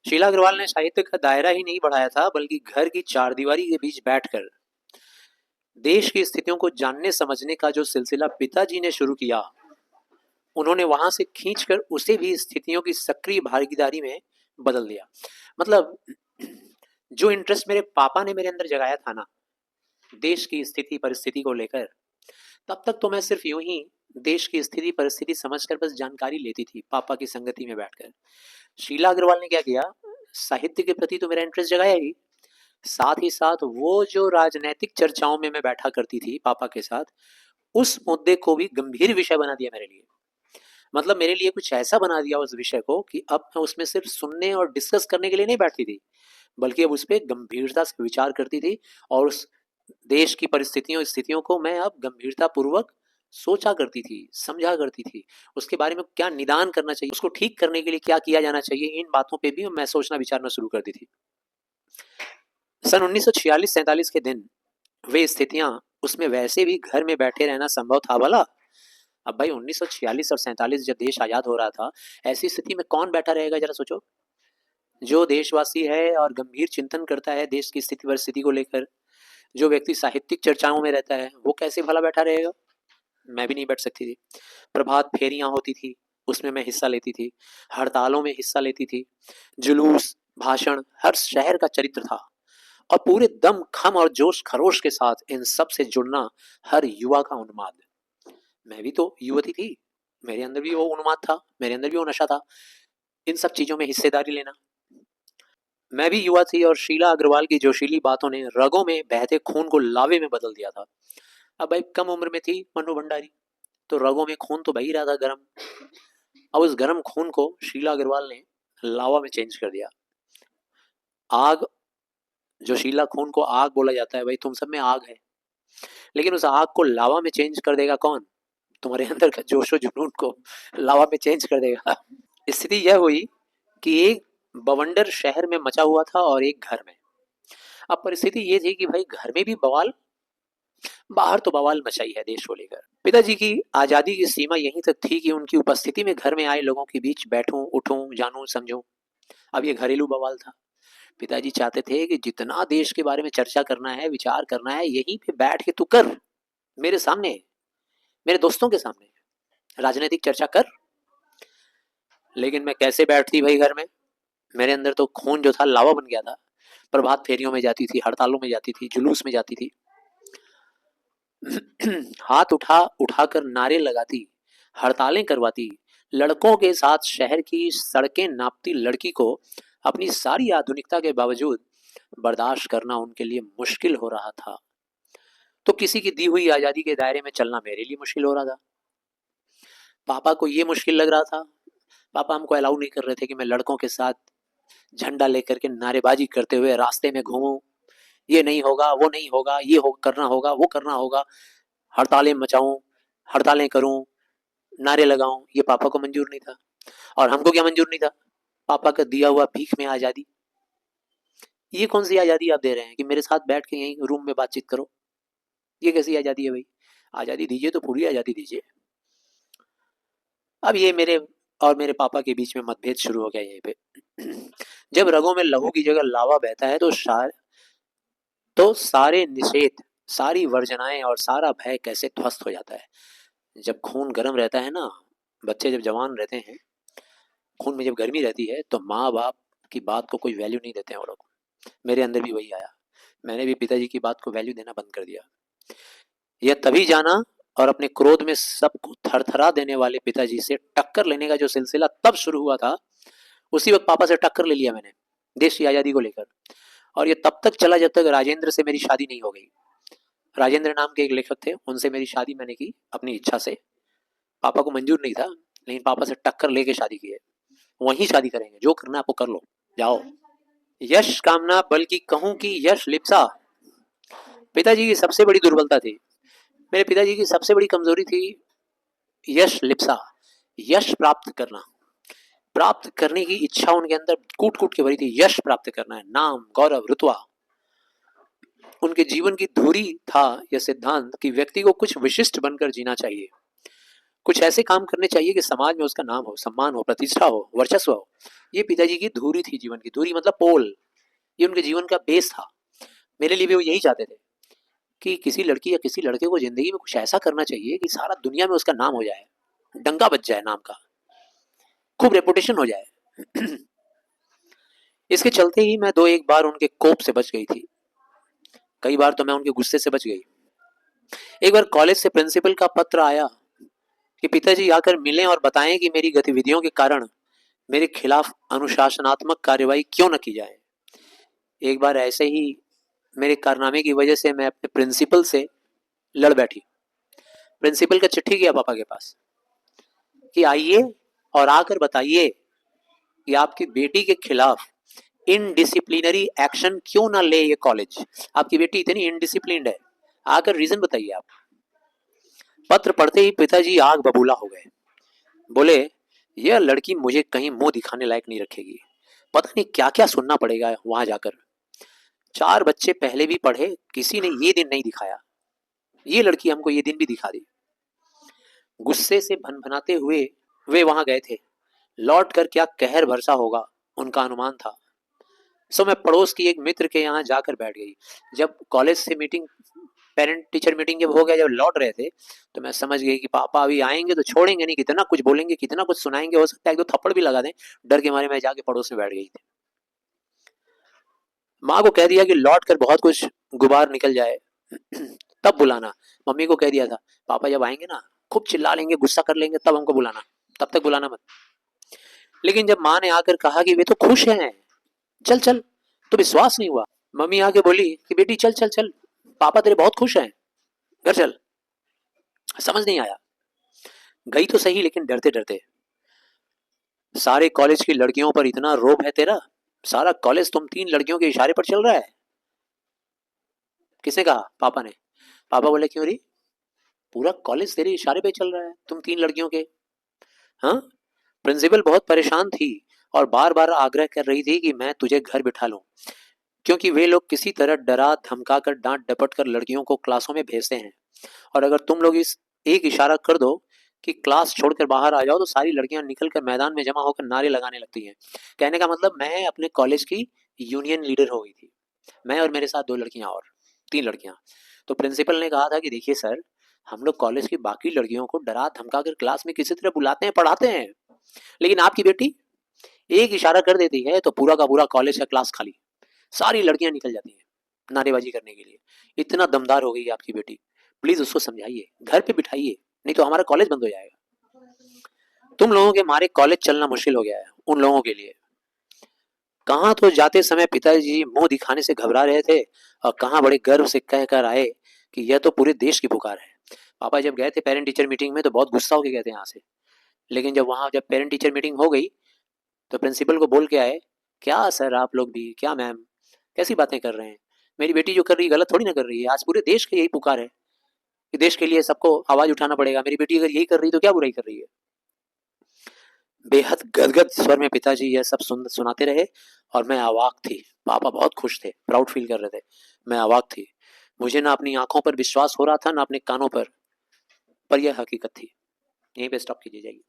शीला अग्रवाल ने साहित्य का दायरा ही नहीं बढ़ाया था, बल्कि घर की चारदीवारी के बीच बैठकर देश की स्थितियों को जानने समझने का जो सिलसिला पिताजी ने शुरू किया, उन्होंने वहां से खींचकर उसे भी स्थितियों की सक्रिय भागीदारी में बदल दिया। मतलब जो इंटरेस्ट मेरे पापा ने मेरे अंदर जगाया था ना, देश की स्थिति परिस्थिति को लेकर, तब तक तो मैं सिर्फ यूं ही देश की स्थिति परिस्थिति समझकर बस जानकारी लेती थी पापा की संगति में बैठकर। शीला अग्रवाल ने क्या किया, साहित्य के प्रति तो मेरा इंटरेस्ट जगाया ही, साथ ही साथ वो जो राजनीतिक चर्चाओं में मैं बैठा करती थी पापा के साथ, उस मुद्दे को भी गंभीर विषय बना दिया मेरे लिए। मतलब मेरे लिए कुछ ऐसा बना दिया उस विषय को कि अब मैं उसमें सिर्फ सुनने और डिस्कस करने के लिए नहीं बैठती थी, बल्कि अब उस पर गंभीरता से विचार करती थी। और उस देश की परिस्थितियों स्थितियों को मैं अब गंभीरता पूर्वक सोचा करती थी, समझा करती थी। उसके बारे में क्या निदान करना चाहिए, उसको ठीक करने के लिए क्या किया जाना चाहिए, इन बातों पे भी मैं सोचना विचारना शुरू कर दी थी। सन 1946-47 के दिन वे स्थितियां, उसमें वैसे भी घर में बैठे रहना संभव था भला। अब भाई 1946 और 47 जब देश आजाद हो रहा था, ऐसी स्थिति में कौन बैठा रहेगा, जरा सोचो। जो देशवासी है और गंभीर चिंतन करता है देश की स्थिति परिस्थिति को लेकर, जो व्यक्ति साहित्यिक चर्चाओं में रहता है, वो कैसे भला बैठा रहेगा। मैं भी नहीं बैठ सकती थी। प्रभात फेरियां होती थी, उसमें मैं हिस्सा लेती थी, हड़तालों में हिस्सा लेती थी, जुलूस भाषण, हर शहर का चरित्र था। और पूरे दम खम और जोश खरोश के साथ इन सब से जुड़ना हर युवा का उन्माद। मैं भी तो युवती थी, मेरे अंदर भी वो उन्माद था, मेरे अंदर भी वो नशा था, इन सब चीजों में हिस्सेदारी लेना। मैं भी युवा थी और शीला अग्रवाल की जोशीली बातों ने रगों में बहते खून को लावे में बदल दिया था। अब भाई कम उम्र में थी मनु भंडारी, तो रगों में खून तो बह ही रहा था गर्म। अब उस गर्म खून को शीला अग्रवाल ने लावा में चेंज कर दिया। आग, जो शीला खून को आग बोला जाता है, भाई तुम सब में आग है, लेकिन उस आग को लावा में चेंज कर देगा कौन, तुम्हारे अंदर का जोशो जुनून को लावा में चेंज कर देगा। स्थिति यह हुई कि एक बवंडर शहर में मचा हुआ था और एक घर में। अब परिस्थिति ये थी कि भाई घर में भी बवाल, बाहर तो बवाल मचाई है देश को लेकर। पिताजी की आजादी की सीमा यहीं तक थी कि उनकी उपस्थिति में घर में आए लोगों के बीच बैठूं उठूं जानूं समझूं। अब ये घरेलू बवाल था। पिताजी चाहते थे कि जितना देश के बारे में चर्चा करना है, विचार करना है, यहीं पे बैठ के तू कर, मेरे सामने, मेरे दोस्तों के सामने राजनीतिक चर्चा कर। लेकिन मैं कैसे बैठती भाई घर में, मेरे अंदर तो खून जो था लावा बन गया था। प्रभात फेरियों में जाती थी, हड़तालों में जाती थी, जुलूस में जाती थी, हाथ उठा उठाकर नारे लगाती, हड़तालें करवाती, लड़कों के साथ शहर की सड़कें नापती लड़की को अपनी सारी आधुनिकता के बावजूद बर्दाश्त करना उनके लिए मुश्किल हो रहा था। तो किसी की दी हुई आजादी के दायरे में चलना मेरे लिए मुश्किल हो रहा था। पापा को ये मुश्किल लग रहा था। पापा हमको अलाउ नहीं कर रहे थे कि मैं लड़कों के साथ झंडा लेकर के नारेबाजी करते हुए रास्ते में घूमूं। ये नहीं होगा, वो नहीं होगा, ये हो करना होगा, वो करना होगा, हड़तालें मचाऊं, हड़तालें करूं, नारे लगाऊं, ये पापा को मंजूर नहीं था। और हमको क्या मंजूर नहीं था, पापा का दिया हुआ भीख में आजादी। ये कौन सी आजादी आप दे रहे हैं कि मेरे साथ बैठ के यहीं रूम में बातचीत करो, ये कैसी आजादी है भाई। आजादी दीजिए तो पूरी आजादी दीजिए। अब ये मेरे और मेरे पापा के बीच में मतभेद शुरू हो गया यहीं पे। जब रगों में लहू की जगह लावा बहता है तो सारे निषेध, सारी वर्जनाएं और सारा भय कैसे ध्वस्त हो जाता है। जब खून गर्म रहता है ना, बच्चे जब जवान रहते हैं, खून में जब गर्मी रहती है, तो माँ बाप की बात को कोई वैल्यू नहीं देते हैं वो लोग। मेरे अंदर भी वही आया, मैंने भी पिताजी की बात को वैल्यू देना बंद कर दिया। यह तभी जाना, और अपने क्रोध में सबको थरथरा देने वाले पिताजी से टक्कर लेने का जो सिलसिला तब शुरू हुआ था, उसी वक्त पापा से टक्कर ले लिया मैंने देश की आजादी को लेकर। और ये तब तक चला जब तक राजेंद्र से मेरी शादी नहीं हो गई। राजेंद्र नाम के एक लेखक थे, उनसे मेरी शादी मैंने की अपनी इच्छा से। पापा को मंजूर नहीं था, लेकिन पापा से टक्कर लेके शादी की है। वहीं शादी करेंगे, जो करना आपको कर लो, जाओ। यश कामना, बल्कि कहूं कि यश लिप्सा पिताजी की सबसे बड़ी दुर्बलता थी। मेरे पिताजी की सबसे बड़ी कमजोरी थी यश लिप्सा, यश प्राप्त करना, प्राप्त करने की इच्छा उनके अंदर कूट कूट के भरी थी। यश प्राप्त करना है, नाम गौरव रुतवा। उनके जीवन की धुरी था यह सिद्धांत कि व्यक्ति को कुछ विशिष्ट बनकर जीना चाहिए। कुछ ऐसे काम करने चाहिए कि समाज में उसका नाम हो, सम्मान हो, प्रतिष्ठा हो, वर्चस्व हो। ये पिताजी की धुरी थी जीवन की, धुरी मतलब पोल। ये उनके जीवन का बेस था। मेरे लिए भी वो यही चाहते थे कि किसी लड़की या किसी लड़के को जिंदगी में कुछ ऐसा करना चाहिए कि सारा दुनिया में उसका नाम हो जाए, डंका बज जाए नाम का, खूब रेपुटेशन हो जाए। इसके चलते ही मैं दो एक बार उनके कोप से बच गई थी, कई बार तो मैं उनके गुस्से से बच गई। एक बार कॉलेज से प्रिंसिपल का पत्र आया कि पिताजी आकर मिलें और बताएं कि मेरी गतिविधियों के कारण मेरे खिलाफ अनुशासनात्मक कार्यवाही क्यों न की जाए। एक बार ऐसे ही मेरे कारनामे की वजह से मैं अपने प्रिंसिपल से लड़ बैठी। प्रिंसिपल का चिट्ठी गया पापा के पास कि आइए और आकर बताइए कि आपकी बेटी के खिलाफ इनडिसिप्लिनरी एक्शन क्यों ना ले ये कॉलेज। आपकी बेटी इतनी इनडिसिप्लिन्ड है, आकर रीजन बताइए आप। पत्र पढ़ते ही पिताजी आग बबूला हो गए। बोले, यह लड़की मुझे कहीं मुंह दिखाने लायक नहीं रखेगी, पता नहीं क्या क्या सुनना पड़ेगा वहां जाकर। 4 बच्चे पहले भी पढ़े, किसी ने ये दिन नहीं दिखाया, ये लड़की हमको ये दिन भी दिखा दी। गुस्से से भनभनाते हुए वे वहां गए थे। लौट कर क्या कहर बरसा होगा उनका अनुमान था। सो मैं पड़ोस की एक मित्र के यहाँ जाकर बैठ गई। जब कॉलेज से मीटिंग, पेरेंट टीचर मीटिंग जब हो गया, जब लौट रहे थे, तो मैं समझ गई कि पापा अभी आएंगे तो छोड़ेंगे नहीं, कितना कुछ बोलेंगे, कितना कुछ सुनाएंगे, हो सकता है 1-2 थप्पड़ भी लगा दें। डर के मारे मैं जाके पड़ोस में बैठ गई थी। माँ को कह दिया कि लौट कर बहुत कुछ गुबार निकल जाए तब बुलाना। मम्मी को कह दिया था, पापा जब आएंगे ना खूब चिल्ला लेंगे, गुस्सा कर लेंगे, तब हमको बुलाना, तब तक बुलाना मत। लेकिन जब माँ ने आकर कहा कि वे तो खुश हैं, चल चल, तो विश्वास नहीं हुआ। मम्मी आके बोली कि बेटी चल चल चल, पापा तेरे बहुत खुश हैं, घर चल। समझ नहीं आया, गई तो सही लेकिन डरते डरते। सारे कॉलेज की लड़कियों पर इतना रोब है तेरा, सारा कॉलेज तुम 3 लड़कियों के इशारे पर चल रहा है। किसने कहा? पापा ने। पापा बोले, क्यों री, पूरा कॉलेज तेरे इशारे पे चल रहा है, तुम 3 लड़कियों के। हाँ। प्रिंसिपल बहुत परेशान थी और बार बार आग्रह कर रही थी कि मैं तुझे घर बिठा लूं, क्योंकि वे लोग किसी तरह डरा धमका कर, डांट डपट कर लड़कियों को क्लासों में भेजते हैं, और अगर तुम लोग इस एक इशारा कर दो कि क्लास छोड़कर बाहर आ जाओ, तो सारी लड़कियां निकलकर मैदान में जमा होकर नारे लगाने लगती हैं। कहने का मतलब, मैं अपने कॉलेज की यूनियन लीडर हो गई थी, मैं और मेरे साथ 2 लड़कियां और 3 लड़कियां। तो प्रिंसिपल ने कहा था कि देखिए सर, हम लोग कॉलेज की बाकी लड़कियों को डरा धमका कर क्लास में किसी तरह बुलाते हैं, पढ़ाते हैं, लेकिन आपकी बेटी एक इशारा कर देती है तो पूरा का पूरा कॉलेज का क्लास खाली, सारी लड़कियां निकल जाती हैं नारेबाजी करने के लिए। इतना दमदार हो गई है आपकी बेटी, प्लीज उसको समझाइए, घर पे बिठाइए, नहीं तो हमारा कॉलेज बंद हो जाएगा। तुम लोगों के मारे कॉलेज चलना मुश्किल हो गया है उन लोगों के लिए। कहाँ तो जाते समय पिताजी मुंह दिखाने से घबरा रहे थे, और कहाँ बड़े गर्व से कह कर आए कि यह तो पूरे देश की पुकार है। पापा जब गए थे पेरेंट टीचर मीटिंग में तो बहुत गुस्सा होकर गए थे यहाँ से, लेकिन जब पेरेंट टीचर मीटिंग हो गई तो प्रिंसिपल को बोल के आए, क्या सर आप लोग भी, क्या मैम, कैसी बातें कर रहे हैं, मेरी बेटी जो कर रही है गलत थोड़ी ना कर रही है, आज पूरे देश की यही पुकार है कि देश के लिए सबको आवाज उठाना पड़ेगा, मेरी बेटी अगर यही कर रही है तो क्या बुराई कर रही है। बेहद गदगद स्वर में पिताजी यह सब सुनाते रहे और मैं अवाक थी। पापा बहुत खुश थे, प्राउड फील कर रहे थे, मैं अवाक थी। मुझे ना अपनी आंखों पर विश्वास हो रहा था, ना अपने कानों पर यह हकीकत थी। यहीं पे स्टॉप कीजिए, जाइए।